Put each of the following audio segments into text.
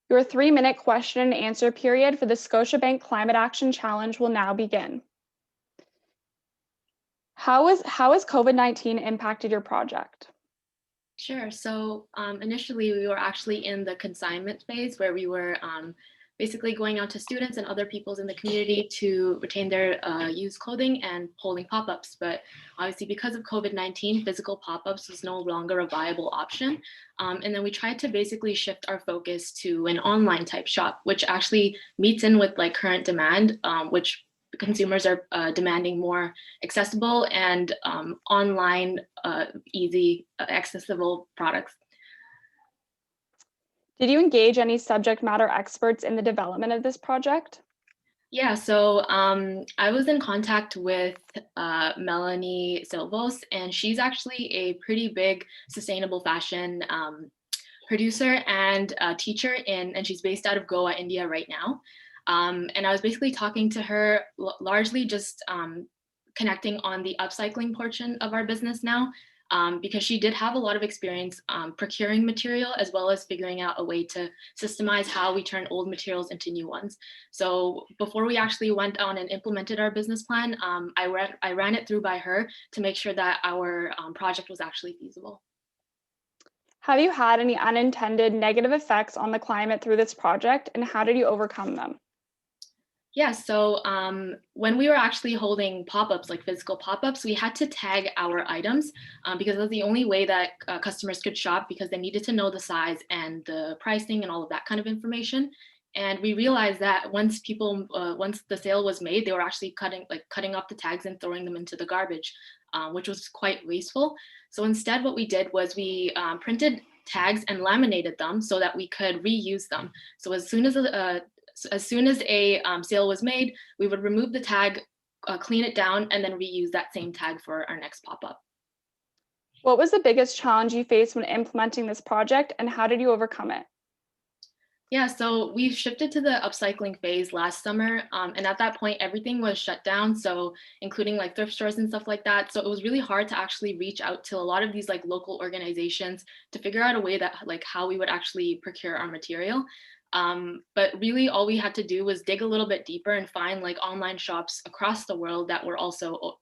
Your 3-minute question and answer period for the Scotiabank Climate Action Challenge will now begin. How has COVID-19 impacted your project? Sure. So initially, we were actually in the consignment phase where we were basically going out to students and other peoples in the community to retain their used clothing and holding pop-ups. But obviously, because of COVID-19, physical pop-ups was no longer a viable option. And then we tried to basically shift our focus to an online type shop, which actually meets in with like current demand, which consumers are demanding more accessible and online, easy, accessible products. Did you engage any subject matter experts in the development of this project? Yeah, so I was in contact with Melanie Silvos, and she's actually a pretty big sustainable fashion producer and teacher and she's based out of Goa, India right now. And I was basically talking to her largely just connecting on the upcycling portion of our business now, because she did have a lot of experience procuring material as well as figuring out a way to systemize how we turn old materials into new ones. So before we actually went on and implemented our business plan, I ran it through by her to make sure that our project was actually feasible. Have you had any unintended negative effects on the climate through this project, and how did you overcome them? Yeah, so when we were actually holding pop-ups, like physical pop-ups, we had to tag our items because that's the only way that customers could shop, because they needed to know the size and the pricing and all of that kind of information. And we realized that once the sale was made, they were actually cutting off the tags and throwing them into the garbage, which was quite wasteful. So instead, what we did was we printed tags and laminated them so that we could reuse them. So as soon as a sale was made, we would remove the tag, clean it down, and then reuse that same tag for our next pop-up. What was the biggest challenge you faced when implementing this project, and how did you overcome it? Yeah, so we shifted to the upcycling phase last summer, and at that point, everything was shut down. So including like thrift stores and stuff like that. So it was really hard to actually reach out to a lot of these like local organizations to figure out a way that like how we would actually procure our material. But really, all we had to do was dig a little bit deeper and find like online shops across the world that were also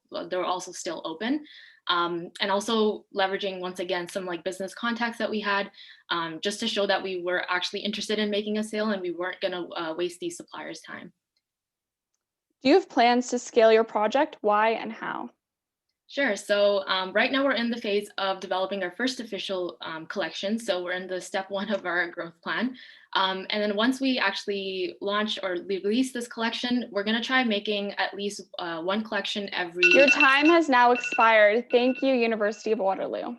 still open. And also leveraging once again some like business contacts that we had, just to show that we were actually interested in making a sale and we weren't going to waste these suppliers' time. Do you have plans to scale your project? Why and how? Sure. So right now we're in the phase of developing our first official collection. So we're in the step one of our growth plan. And then once we actually launch or release this collection, we're going to try making at least one collection every. Your time has now expired. Thank you, University of Waterloo.